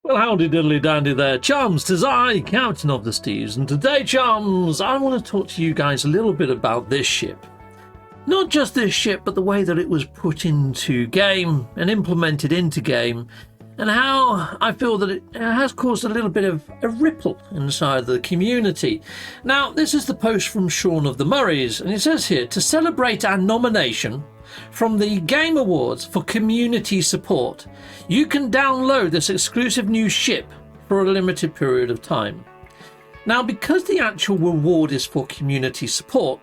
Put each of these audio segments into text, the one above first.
Well, howdy diddly dandy there, chums. 'Tis I, Captain of the Steves, and today, chums, I want to talk to you guys a little bit about this ship. Not just this ship, but the way that it was put into game and implemented into game, and how I feel that it has caused a little bit of a ripple inside the community. Now, this is the post from Sean of the Murrays, and it says here, to celebrate our nomination from the Game Awards for community support, you can download this exclusive new ship for a limited period of time. Now, because the actual reward is for community support,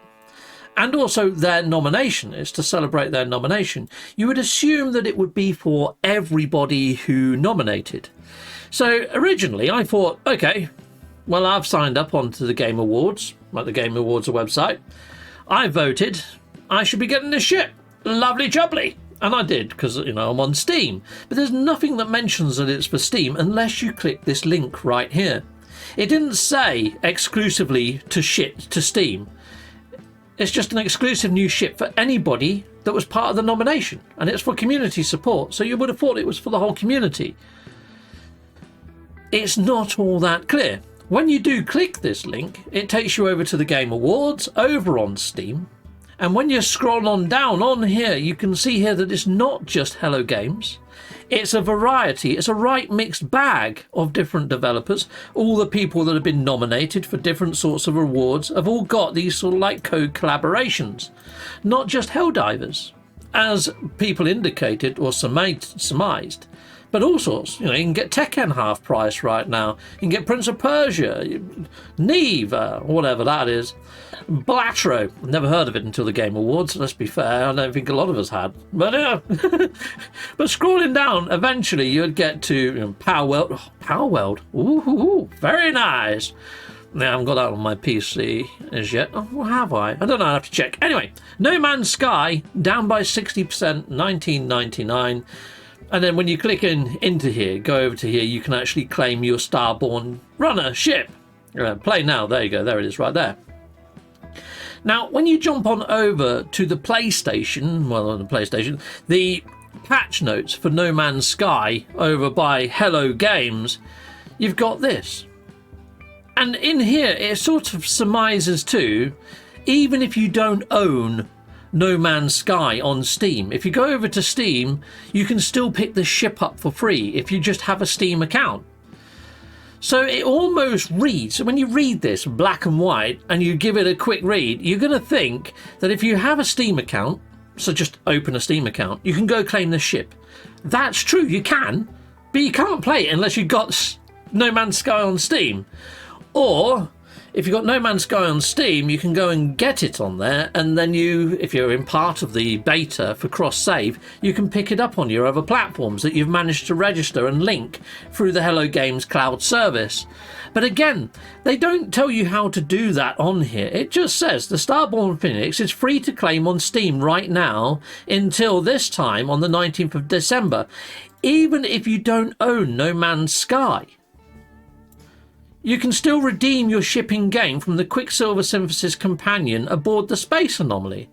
and also their nomination is to celebrate their nomination, you would assume that it would be for everybody who nominated. So originally I thought, okay, well, I've signed up onto the Game Awards, like the Game Awards website. I voted, I should be getting this ship. Lovely jubbly. And I did, because, you know, I'm on Steam. But there's nothing that mentions that it's for Steam unless you click this link right here. It didn't say exclusively to Steam. It's just an exclusive new ship for anybody that was part of the nomination. And it's for community support. So you would have thought it was for the whole community. It's not all that clear. When you do click this link, it takes you over to the Game Awards over on Steam. And when you scroll on down on here, you can see here that it's not just Hello Games. It's a variety. It's a right mixed bag of different developers. All the people that have been nominated for different sorts of awards have all got these sort of like code collaborations. Not just Helldivers, as people indicated or surmised. But all sorts. You know, you can get Tekken half price right now. You can get Prince of Persia, Neve, whatever that is. Blatro. Never heard of it until the Game Awards, let's be fair. I don't think a lot of us had. But but scrolling down, eventually you'd get to Power World. Oh, Power World. Ooh, very nice. Now, I haven't got that on my PC as yet. Oh, have I? I don't know. I have to check. Anyway, No Man's Sky, down by 60%, $19.99. And then when you click into here, go over to here, you can actually claim your Starborn runner ship. Play now. There you go. There it is right there. Now, when you jump on over to the PlayStation, well, on the PlayStation, the patch notes for No Man's Sky over by Hello Games, you've got this. And in here, it sort of surmises too, even if you don't own No Man's Sky on Steam. If you go over to Steam, you can still pick the ship up for free if you just have a Steam account. So it almost reads, when you read this black and white and you give it a quick read, you're going to think that if you have a Steam account, so just open a Steam account, you can go claim the ship. That's true, you can, but you can't play it unless you've got No Man's Sky on Steam. Or if you've got No Man's Sky on Steam, you can go and get it on there, and then if you're in part of the beta for cross-save, you can pick it up on your other platforms that you've managed to register and link through the Hello Games cloud service. But again, they don't tell you how to do that on here. It just says the Starborn Phoenix is free to claim on Steam right now until this time on the 19th of December, even if you don't own No Man's Sky. You can still redeem your shipping game from the Quicksilver Synthesis companion aboard the Space Anomaly.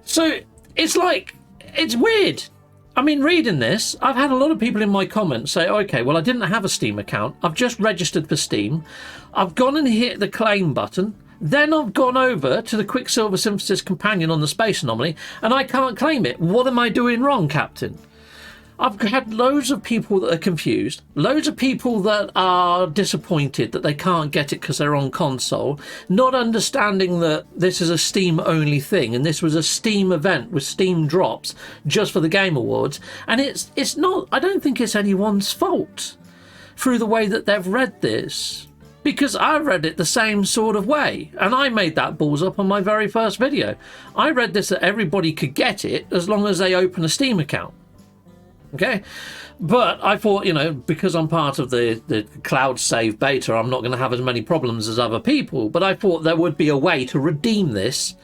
So it's weird. I mean, reading this, I've had a lot of people in my comments say, okay, well, I didn't have a Steam account. I've just registered for Steam. I've gone and hit the claim button. Then I've gone over to the Quicksilver Synthesis companion on the Space Anomaly, and I can't claim it. What am I doing wrong, Captain? I've had loads of people that are confused, loads of people that are disappointed that they can't get it because they're on console, not understanding that this is a Steam-only thing and this was a Steam event with Steam drops just for the Game Awards. And it's not, I don't think it's anyone's fault through the way that they've read this, because I read it the same sort of way, and I made that balls up on my very first video. I read this that everybody could get it as long as they open a Steam account. Okay, but I thought, you know, because I'm part of the cloud save beta, I'm not going to have as many problems as other people. But I thought there would be a way to redeem this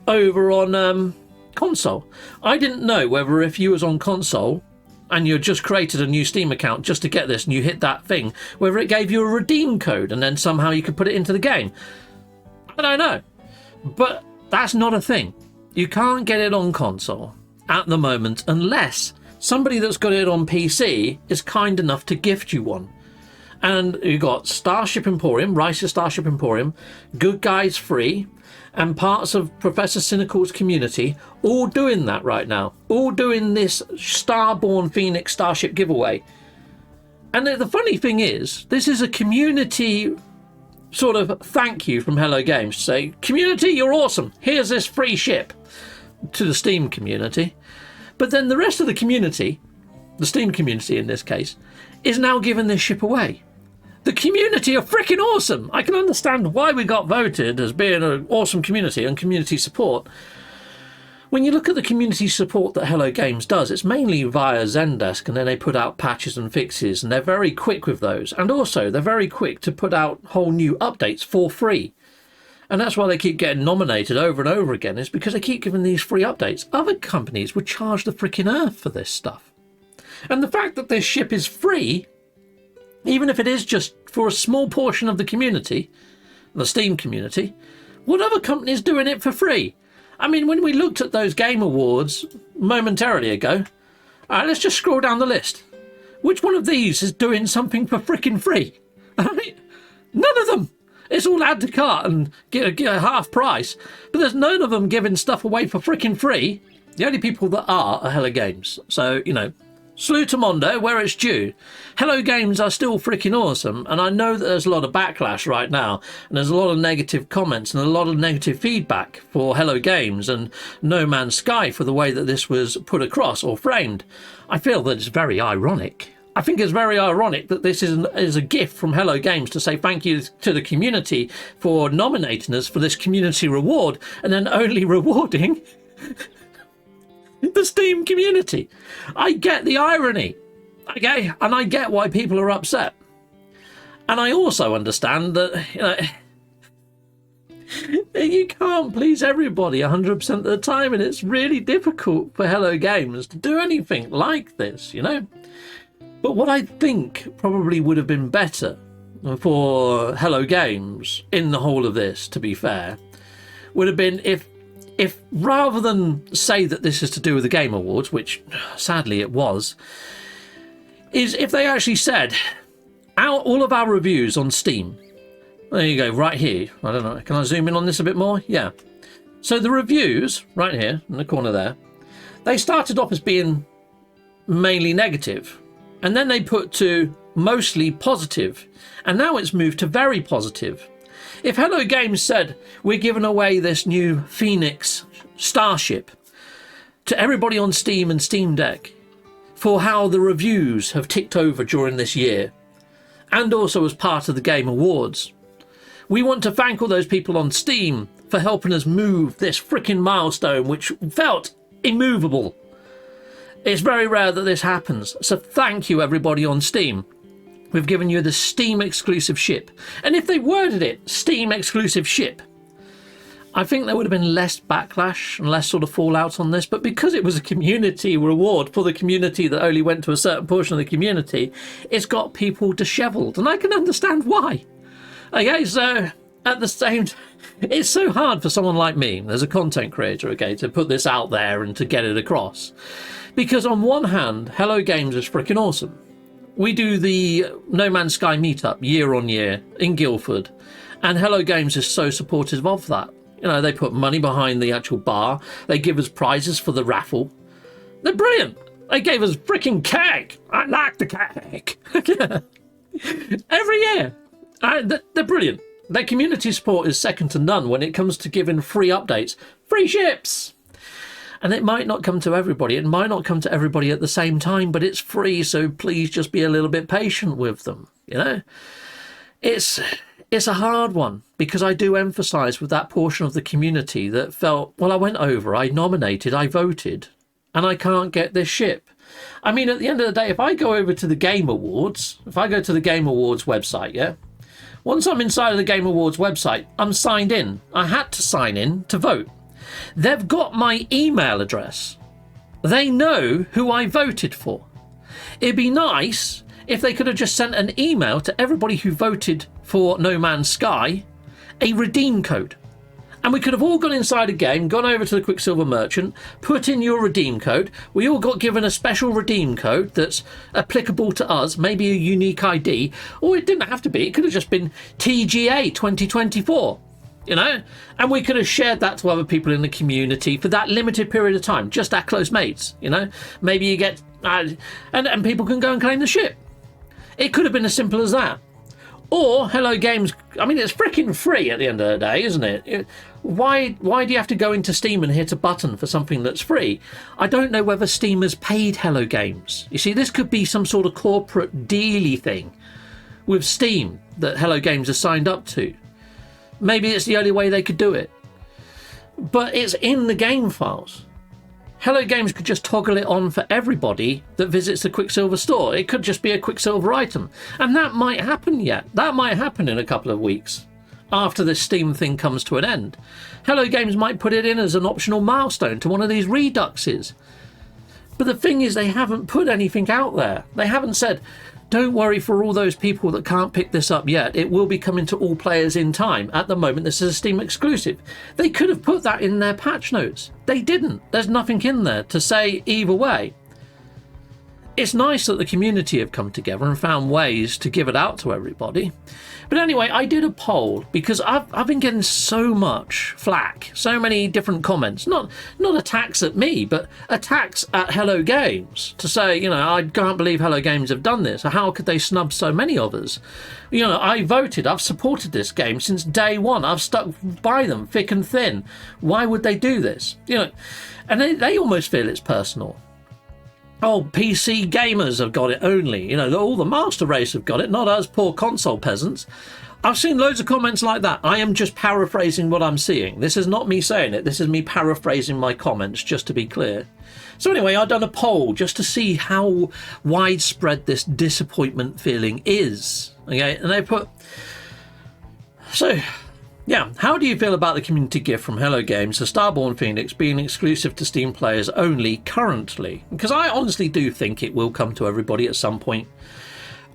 over on console. I didn't know whether if you was on console and you just created a new Steam account just to get this and you hit that thing, whether it gave you a redeem code and then somehow you could put it into the game. I don't know, but that's not a thing. You can't get it on console at the moment unless somebody that's got it on PC is kind enough to gift you one. And you got Starship Emporium, Rice's Starship Emporium, Good Guys Free, and parts of Professor Cynical's community all doing that right now. All doing this Starborn Phoenix Starship giveaway. And the funny thing is, this is a community sort of thank you from Hello Games to say, community, you're awesome. Here's this free ship to the Steam community. But then the rest of the community, the Steam community in this case, is now giving this ship away. The community are freaking awesome. I can understand why we got voted as being an awesome community and community support. When you look at the community support that Hello Games does, it's mainly via Zendesk, and then they put out patches and fixes, and they're very quick with those. And also, they're very quick to put out whole new updates for free. And that's why they keep getting nominated over and over again, is because they keep giving these free updates. Other companies would charge the freaking earth for this stuff. And the fact that this ship is free, even if it is just for a small portion of the community, the Steam community, what other company is doing it for free? I mean, when we looked at those Game Awards momentarily ago, all right, let's just scroll down the list. Which one of these is doing something for freaking free? I mean, none of them. It's all add to cart and get a half price, but there's none of them giving stuff away for freaking free. The only people that are Hello Games. So, you know, salute to Mondo where it's due. Hello Games are still freaking awesome, and I know that there's a lot of backlash right now, and there's a lot of negative comments and a lot of negative feedback for Hello Games and No Man's Sky for the way that this was put across or framed. I feel that it's very ironic. I think it's very ironic that this is a gift from Hello Games to say thank you to the community for nominating us for this community reward, and then only rewarding the Steam community. I get the irony, okay, and I get why people are upset. And I also understand that, you know, you can't please everybody 100% of the time, and it's really difficult for Hello Games to do anything like this, you know. But what I think probably would have been better for Hello Games in the whole of this, to be fair, would have been if rather than say that this is to do with the Game Awards, which sadly it was, is if they actually said, all of our reviews on Steam, there you go, right here, I don't know, can I zoom in on this a bit more? Yeah. So the reviews, right here, in the corner there, they started off as being mainly negative, and then they put to mostly positive, and now it's moved to very positive. If Hello Games said, we're giving away this new Phoenix Starship to everybody on Steam and Steam Deck for how the reviews have ticked over during this year, and also as part of the Game Awards, we want to thank all those people on Steam for helping us move this freaking milestone, which felt immovable. It's very rare that this happens, so thank you everybody on Steam. We've given you the Steam exclusive ship. And if they worded it, Steam exclusive ship, I think there would have been less backlash and less sort of fallout on this. But because it was a community reward for the community that only went to a certain portion of the community, it's got people dishevelled. And I can understand why. Okay, so at the same time, it's so hard for someone like me, as a content creator, okay, to put this out there and to get it across. Because on one hand, Hello Games is freaking awesome. We do the No Man's Sky meetup year on year in Guildford, and Hello Games is so supportive of that. You know, they put money behind the actual bar. They give us prizes for the raffle. They're brilliant. They gave us freaking cake. I like the cake. Every year. They're brilliant. Their community support is second to none when it comes to giving free updates. Free ships. And it might not come to everybody. It might not come to everybody at the same time, but it's free, so please just be a little bit patient with them, you know? It's a hard one, because I do emphasise with that portion of the community that felt, well, I went over, I nominated, I voted, and I can't get this ship. I mean, at the end of the day, if I go over to the Game Awards, if I go to the Game Awards website, yeah? Once I'm inside of the Game Awards website, I'm signed in. I had to sign in to vote. They've got my email address. They know who I voted for. It'd be nice if they could have just sent an email to everybody who voted for No Man's Sky, a redeem code. And we could have all gone inside a game, gone over to the Quicksilver merchant, put in your redeem code. We all got given a special redeem code that's applicable to us, maybe a unique ID, or it didn't have to be. It could have just been TGA 2024, you know? And we could have shared that to other people in the community for that limited period of time, just our close mates, you know? Maybe you get... and people can go and claim the ship. It could have been as simple as that. Or Hello Games, I mean, it's freaking free at the end of the day, isn't it? Why do you have to go into Steam and hit a button for something that's free? I don't know whether Steam has paid Hello Games. You see, this could be some sort of corporate dealy thing with Steam that Hello Games has signed up to. Maybe it's the only way they could do it. But it's in the game files. Hello Games could just toggle it on for everybody that visits the Quicksilver store. It could just be a Quicksilver item. And that might happen yet. That might happen in a couple of weeks after this Steam thing comes to an end. Hello Games might put it in as an optional milestone to one of these reduxes. But the thing is, they haven't put anything out there. They haven't said, don't worry for all those people that can't pick this up yet. It will be coming to all players in time. At the moment, this is a Steam exclusive. They could have put that in their patch notes. They didn't. There's nothing in there to say either way. It's nice that the community have come together and found ways to give it out to everybody. But anyway, I did a poll because I've been getting so much flack, so many different comments, not attacks at me, but attacks at Hello Games to say, you know, I can't believe Hello Games have done this. How could they snub so many of us? You know, I voted, I've supported this game since day one. I've stuck by them thick and thin. Why would they do this? You know, and they almost feel it's personal. Oh, PC gamers have got it only. You know, all the master race have got it, not us poor console peasants. I've seen loads of comments like that. I am just paraphrasing what I'm seeing. This is not me saying it. This is me paraphrasing my comments, just to be clear. So anyway, I've done a poll just to see how widespread this disappointment feeling is. Okay, and they put... So... yeah, how do you feel about the community gift from Hello Games to Starborn Phoenix being exclusive to Steam players only currently? Because I honestly do think it will come to everybody at some point.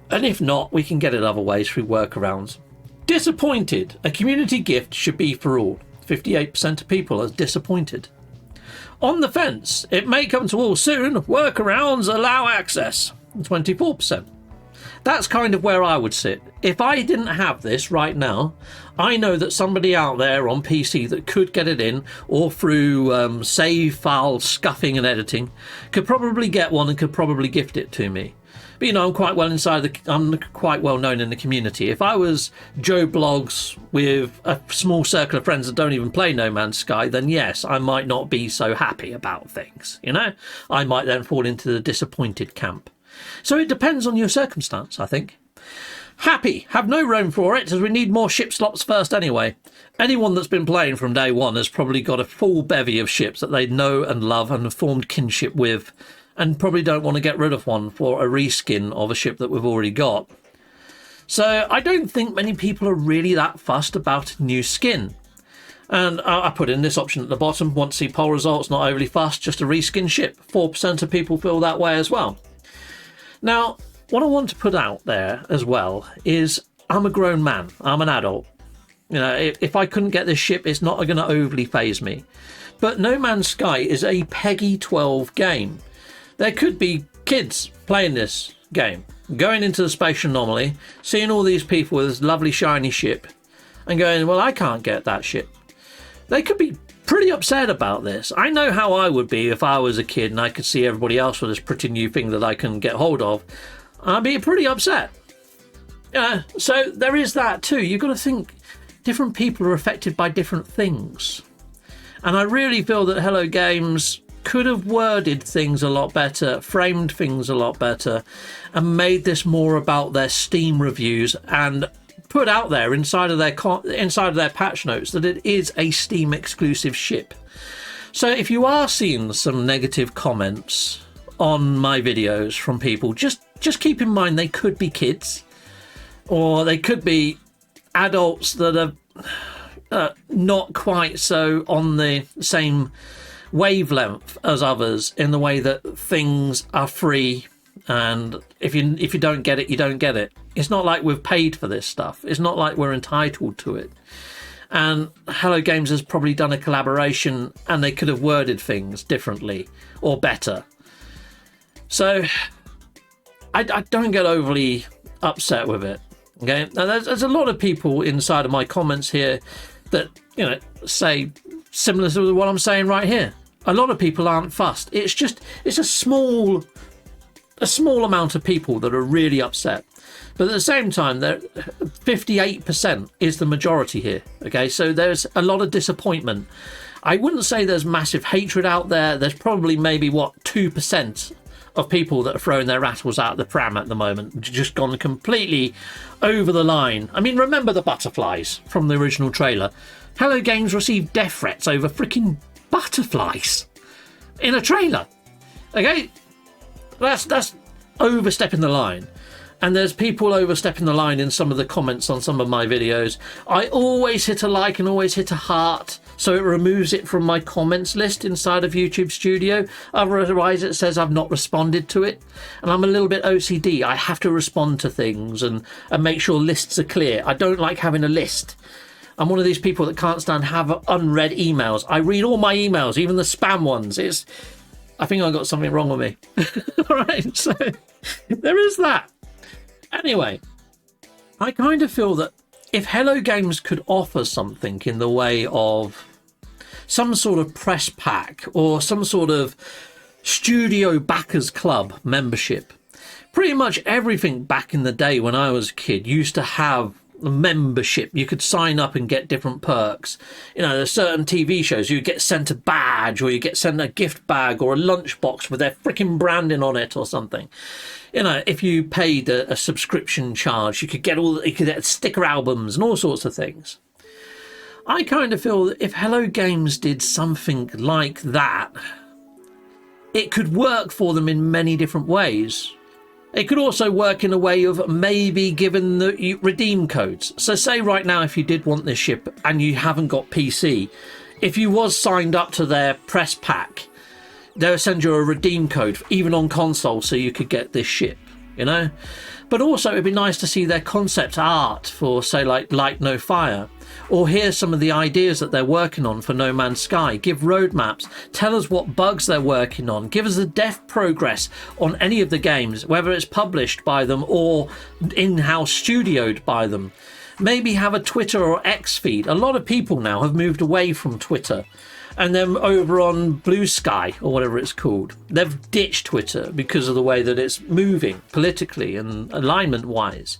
And if not, we can get it other ways through workarounds. Disappointed. A community gift should be for all. 58% of people are disappointed. On the fence. It may come to all soon. Workarounds allow access. 24%. That's kind of where I would sit. If I didn't have this right now, I know that somebody out there on PC that could get it in, or through save file scuffing and editing, could probably get one and could probably gift it to me. But you know, I'm quite well known in the community. If I was Joe Blogs with a small circle of friends that don't even play No Man's Sky, then yes, I might not be so happy about things. You know, I might then fall into the disappointed camp. So it depends on your circumstance, I think. Happy. Have no room for it, as we need more ship slots first anyway. Anyone that's been playing from day one has probably got a full bevy of ships that they know and love and have formed kinship with, and probably don't want to get rid of one for a reskin of a ship that we've already got. So I don't think many people are really that fussed about a new skin. And I put in this option at the bottom. Want to see poll results, not overly fussed, just a reskin ship. 4% of people feel that way as well. Now, what I want to put out there as well is I'm a grown man. I'm an adult. You know, if I couldn't get this ship, it's not going to overly faze me. But No Man's Sky is a PEGI 12 game. There could be kids playing this game, going into the spatial anomaly, seeing all these people with this lovely shiny ship and going, well, I can't get that ship. They could be pretty upset about this. I know how I would be if I was a kid and I could see everybody else with this pretty new thing that I can get hold of. I'd be pretty upset. So there is that too. You've got to think different people are affected by different things. And I really feel that Hello Games could have worded things a lot better, framed things a lot better, and made this more about their Steam reviews and put out there inside of their patch notes that it is a Steam exclusive ship. So if you are seeing some negative comments on my videos from people, just keep in mind they could be kids, or they could be adults that are not quite so on the same wavelength as others in the way that things are free, and if you don't get it, you don't get it. It's not like we've paid for this stuff. It's not like we're entitled to it. and Hello Games has probably done a collaboration and they could have worded things differently or better. So I don't get overly upset with it. Okay, now there's a lot of people inside of my comments here that, you know, say similar to what I'm saying right here. A lot of people aren't fussed. It's a small amount of people that are really upset. But at the same time, 58% is the majority here. Okay, so there's a lot of disappointment. I wouldn't say there's massive hatred out there. There's probably maybe 2% of people that are throwing their rattles out of the pram at the moment, just gone completely over the line. I mean, remember the butterflies from the original trailer? Hello Games received death threats over freaking butterflies in a trailer. Okay, that's overstepping the line. And there's people overstepping the line in some of the comments on some of my videos. I always hit a like and always hit a heart, so it removes it from my comments list inside of YouTube Studio. Otherwise it says I've not responded to it. And I'm a little bit OCD. I have to respond to things and make sure lists are clear. I don't like having a list. I'm one of these people that can't stand have unread emails. I read all my emails, even the spam ones. I think I got something wrong with me. All right, so there is that. Anyway, I kind of feel that if Hello Games could offer something in the way of some sort of press pack or some sort of studio backers club membership, pretty much everything back in the day when I was a kid used to have a membership. You could sign up and get different perks. You know, there's certain TV shows you get sent a badge, or you get sent a gift bag or a lunchbox with their freaking branding on it or something. You know, if you paid a subscription charge, you could get sticker albums and all sorts of things. I kind of feel that if Hello Games did something like that, it could work for them in many different ways. It could also work in a way of maybe giving the redeem codes. So say right now, if you did want this ship and you haven't got PC, if you was signed up to their press pack, they'll send you a redeem code even on console so you could get this ship, you know. But also it'd be nice to see their concept art for, say, like Light No Fire, or hear some of the ideas that they're working on for No Man's Sky. Give roadmaps, tell us what bugs they're working on, give us the dev progress on any of the games, whether it's published by them or in-house studioed by them. Maybe have a Twitter or X feed. A lot of people now have moved away from Twitter and then over on Blue Sky, or whatever it's called. They've ditched Twitter because of the way that it's moving politically and alignment wise.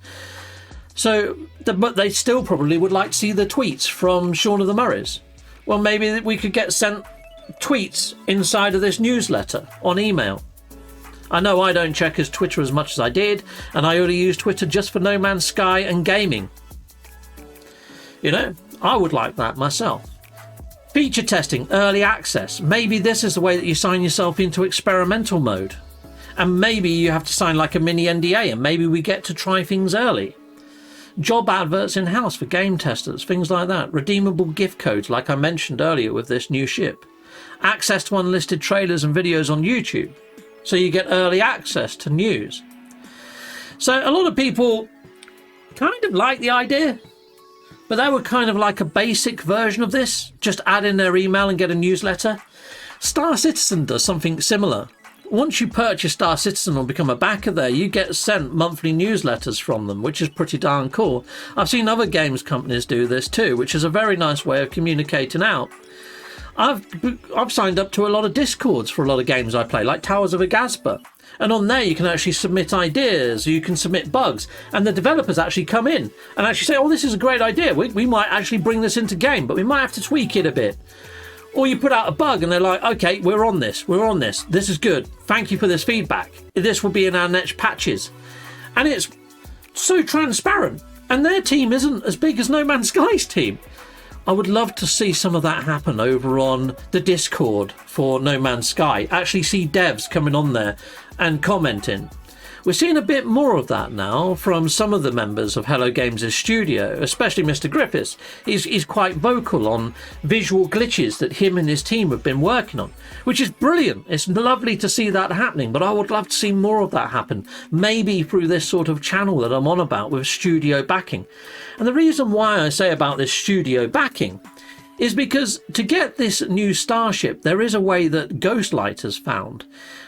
So, but they still probably would like to see the tweets from Shaun of the Murrays. Well, maybe we could get sent tweets inside of this newsletter on email. I know I don't check his Twitter as much as I did, and I only use Twitter just for No Man's Sky and gaming. You know, I would like that myself. Feature testing, early access. Maybe this is the way that you sign yourself into experimental mode. And maybe you have to sign like a mini NDA, and maybe we get to try things early. Job adverts in-house for game testers, things like that. Redeemable gift codes, like I mentioned earlier with this new ship. Access to unlisted trailers and videos on YouTube, so you get early access to news. So a lot of people kind of like the idea, but they were kind of like a basic version of this. Just add in their email and get a newsletter. Star Citizen does something similar. Once you purchase Star Citizen or become a backer there, you get sent monthly newsletters from them, which is pretty darn cool. I've seen other games companies do this too, which is a very nice way of communicating out. I've signed up to a lot of Discords for a lot of games I play, like Towers of Agaspa. And on there you can actually submit ideas, you can submit bugs, and the developers actually come in and actually say, oh, this is a great idea, we might actually bring this into game, but we might have to tweak it a bit. Or you put out a bug and they're like, okay, we're on this, this is good, thank you for this feedback, this will be in our next patches. And it's so transparent, and their team isn't as big as No Man's Sky's team. I would love to see some of that happen over on the Discord for No Man's Sky. Actually see devs coming on there and commenting. We're seeing a bit more of that now from some of the members of Hello Games' studio, especially Mr. Griffiths. He's quite vocal on visual glitches that him and his team have been working on, which is brilliant. It's lovely to see that happening, but I would love to see more of that happen, maybe through this sort of channel that I'm on about with studio backing. And the reason why I say about this studio backing is because to get this new Starship, there is a way that Ghostlight has found.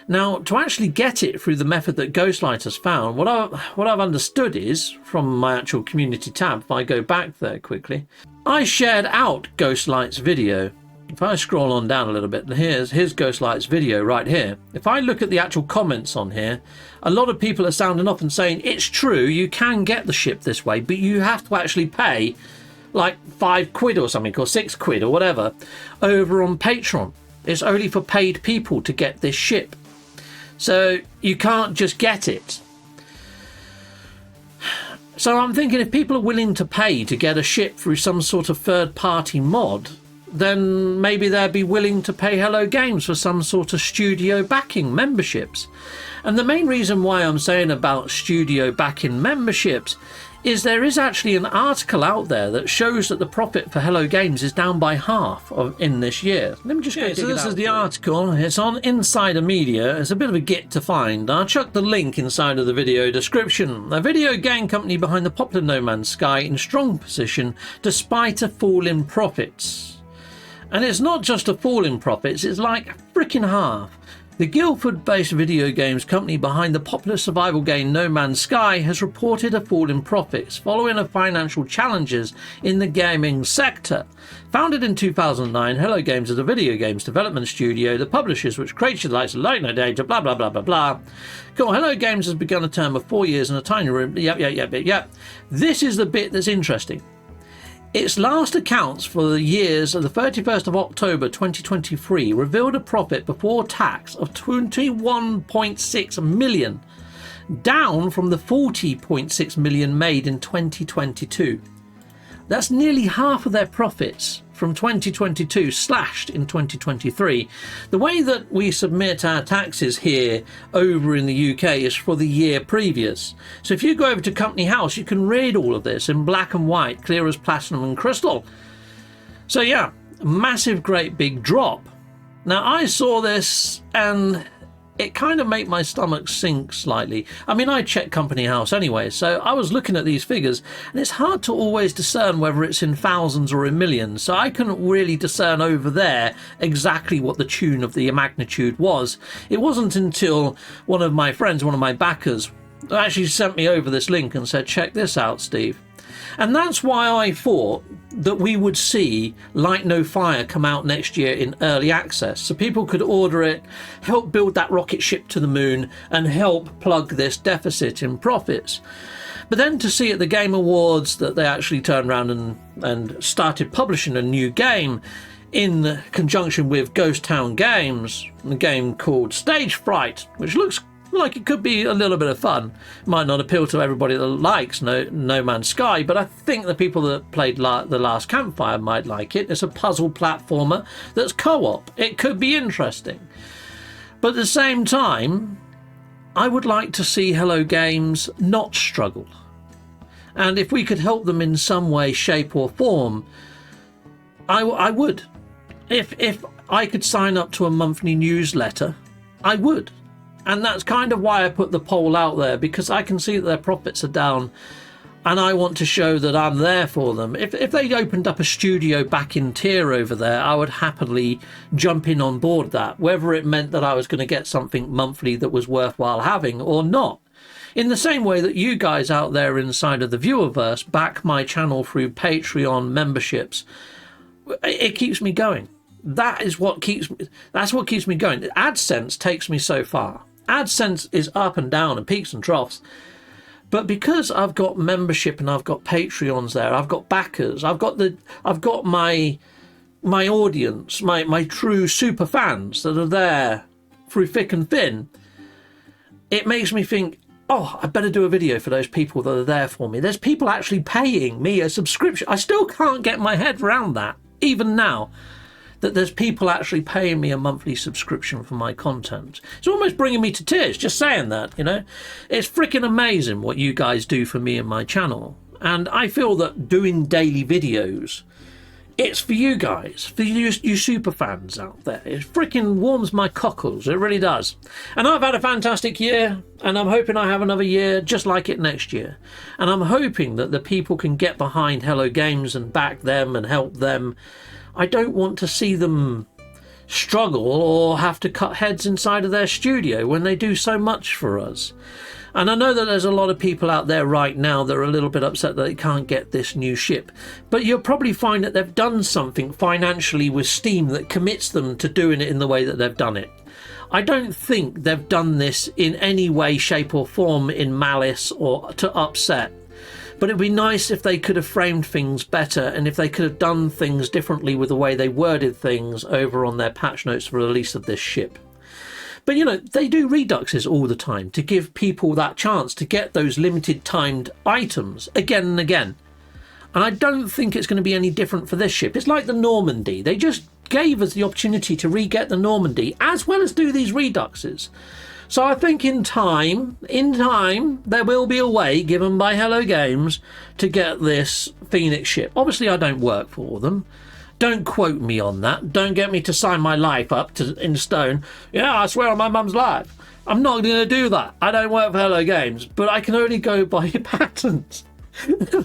Now, to actually get it through the method that Ghostlight has found, what I've understood is, from my actual community tab, if I go back there quickly, I shared out Ghostlight's video. If I scroll on down a little bit, here's Ghostlight's video right here. If I look at the actual comments on here, a lot of people are sounding off and saying, it's true, you can get the ship this way, but you have to actually pay like £5 or something, or £6 or whatever, over on Patreon. It's only for paid people to get this ship. So you can't just get it. So I'm thinking if people are willing to pay to get a ship through some sort of third-party mod, then maybe they'd be willing to pay Hello Games for some sort of studio backing memberships. And the main reason why I'm saying about studio backing memberships is there is actually an article out there that shows that the profit for Hello Games is down by half in this year. Let me just go so this is the article. It's on Insider Media. It's a bit of a git to find. I'll chuck the link inside of the video description. A video game company behind the popular No Man's Sky in strong position despite a fall in profits. And it's not just a fall in profits, it's like freaking half. The Guildford-based video games company behind the popular survival game No Man's Sky has reported a fall in profits following a financial challenges in the gaming sector. Founded in 2009, Hello Games is a video games development studio, the publishers which creates the likes of Light No Data, blah blah blah blah blah. Cool, Hello Games has begun a term of 4 years in a tiny room. Yep. This is the bit that's interesting. Its last accounts for the years of the 31st of October 2023 revealed a profit before tax of 21.6 million, down from the 40.6 million made in 2022. That's nearly half of their profits from 2022 slashed in 2023. The way that we submit our taxes here over in the UK is for the year previous. So if you go over to Company House, you can read all of this in black and white, clear as platinum and crystal. So yeah, massive, great big drop. Now I saw this and it kind of made my stomach sink slightly. I mean, I check Company House anyway, so I was looking at these figures, and it's hard to always discern whether it's in thousands or in millions, so I couldn't really discern over there exactly what the tune of the magnitude was. It wasn't until one of my friends, one of my backers, actually sent me over this link and said, check this out, Steve. And that's why I thought that we would see Light No Fire come out next year in early access, so people could order it, help build that rocket ship to the moon, and help plug this deficit in profits. But then to see at the Game Awards that they actually turned around and started publishing a new game in conjunction with Ghost Town Games, a game called Stage Fright, which looks like it could be a little bit of fun. Might not appeal to everybody that likes No Man's Sky, but I think the people that played The Last Campfire might like it. It's a puzzle platformer that's co-op. It could be interesting. But at the same time, I would like to see Hello Games not struggle. And if we could help them in some way, shape or form, I would. If I could sign up to a monthly newsletter, I would. And that's kind of why I put the poll out there, because I can see that their profits are down and I want to show that I'm there for them. If they opened up a studio back in tier over there, I would happily jump in on board that, whether it meant that I was going to get something monthly that was worthwhile having or not. In the same way that you guys out there inside of the viewerverse back my channel through Patreon memberships, it keeps me going. That's what keeps me going. AdSense takes me so far. AdSense is up and down and peaks and troughs. But because I've got membership and I've got Patreons there, I've got backers, I've got my audience, my true super fans that are there through thick and thin, it makes me think, oh, I better do a video for those people that are there for me. There's people actually paying me a subscription. I still can't get my head around that, even now. that there's people actually paying me a monthly subscription for my content. It's almost bringing me to tears just saying that, you know. It's freaking amazing what you guys do for me and my channel. And I feel that doing daily videos, it's for you guys, for you super fans out there. It freaking warms my cockles, it really does. And I've had a fantastic year, and I'm hoping I have another year just like it next year. And I'm hoping that the people can get behind Hello Games and back them and help them. I don't want to see them struggle or have to cut heads inside of their studio when they do so much for us. And I know that there's a lot of people out there right now that are a little bit upset that they can't get this new ship. But you'll probably find that they've done something financially with Steam that commits them to doing it in the way that they've done it. I don't think they've done this in any way, shape or form in malice or to upset. But it'd be nice if they could have framed things better and if they could have done things differently with the way they worded things over on their patch notes for the release of this ship. But, you know, they do reduxes all the time to give people that chance to get those limited timed items again and again. And I don't think it's going to be any different for this ship. It's like the Normandy. They just gave us the opportunity to re-get the Normandy as well as do these reduxes. So I think in time, there will be a way given by Hello Games to get this Phoenix ship. Obviously, I don't work for them. Don't quote me on that. Don't get me to sign my life up in stone. Yeah, I swear on my mum's life. I'm not going to do that. I don't work for Hello Games, but I can only go by patterns.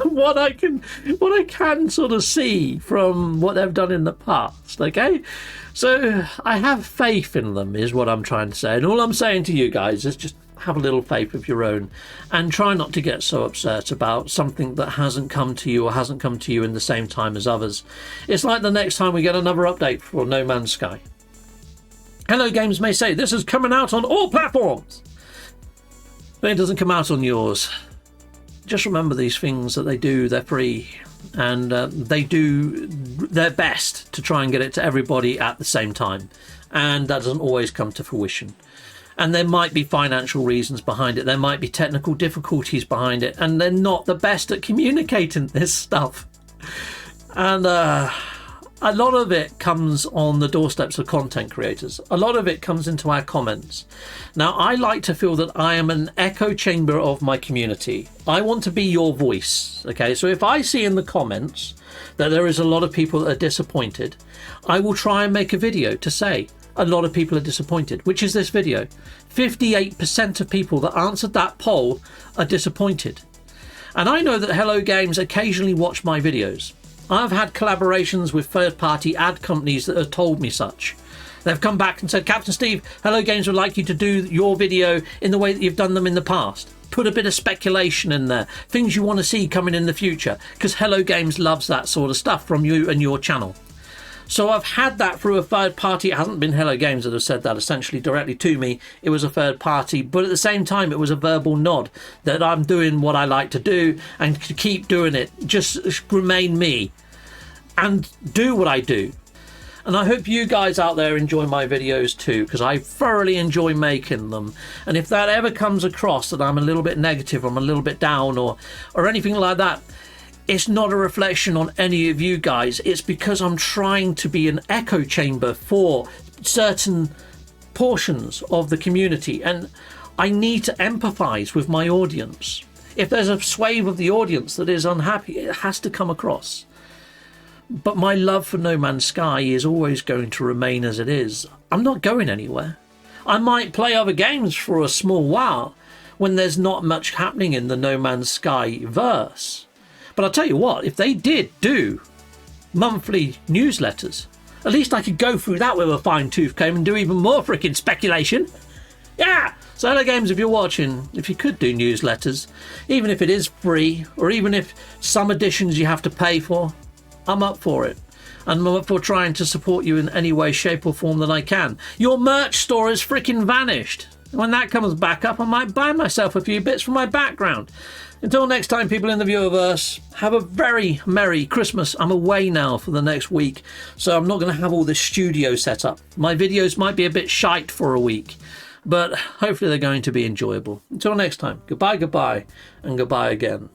what I can sort of see from what they've done in the past, okay? So I have faith in them is what I'm trying to say. And all I'm saying to you guys is just have a little faith of your own and try not to get so upset about something that hasn't come to you or hasn't come to you in the same time as others. It's like the next time we get another update for No Man's Sky. Hello Games may say this is coming out on all platforms, but it doesn't come out on yours. Just remember these things that they do, they're free, and they do their best to try and get it to everybody at the same time, and that doesn't always come to fruition. And there might be financial reasons behind it, there might be technical difficulties behind it, and they're not the best at communicating this stuff. And a lot of it comes on the doorsteps of content creators. A lot of it comes into our comments. Now, I like to feel that I am an echo chamber of my community. I want to be your voice, okay? So if I see in the comments that there is a lot of people that are disappointed, I will try and make a video to say a lot of people are disappointed, which is this video. 58% of people that answered that poll are disappointed. And I know that Hello Games occasionally watch my videos. I've had collaborations with third-party ad companies that have told me such. They've come back and said, Captain Steve, Hello Games would like you to do your video in the way that you've done them in the past. Put a bit of speculation in there, things you want to see coming in the future, because Hello Games loves that sort of stuff from you and your channel. So I've had that through a third party. It hasn't been Hello Games that have said that essentially directly to me. It was a third party, but at the same time it was a verbal nod that I'm doing what I like to do and to keep doing it. Just remain me and do what I do. And I hope you guys out there enjoy my videos too, because I thoroughly enjoy making them. And if that ever comes across that I'm a little bit negative, I'm a little bit down or anything like that, it's not a reflection on any of you guys. It's because I'm trying to be an echo chamber for certain portions of the community, and I need to empathize with my audience. If there's a swathe of the audience that is unhappy, it has to come across. But my love for No Man's Sky is always going to remain as it is. I'm not going anywhere. I might play other games for a small while when there's not much happening in the No Man's Sky verse. But I'll tell you what, if they did do monthly newsletters, at least I could go through that with a fine-tooth comb and do even more freaking speculation. Yeah! So Hello Games, if you're watching, if you could do newsletters, even if it is free, or even if some editions you have to pay for, I'm up for it. And I'm up for trying to support you in any way, shape or form that I can. Your merch store is freaking vanished. When that comes back up, I might buy myself a few bits for my background. Until next time, people in the viewerverse, have a very Merry Christmas. I'm away now for the next week, so I'm not going to have all this studio set up. My videos might be a bit shite for a week, but hopefully they're going to be enjoyable. Until next time, goodbye, goodbye, and goodbye again.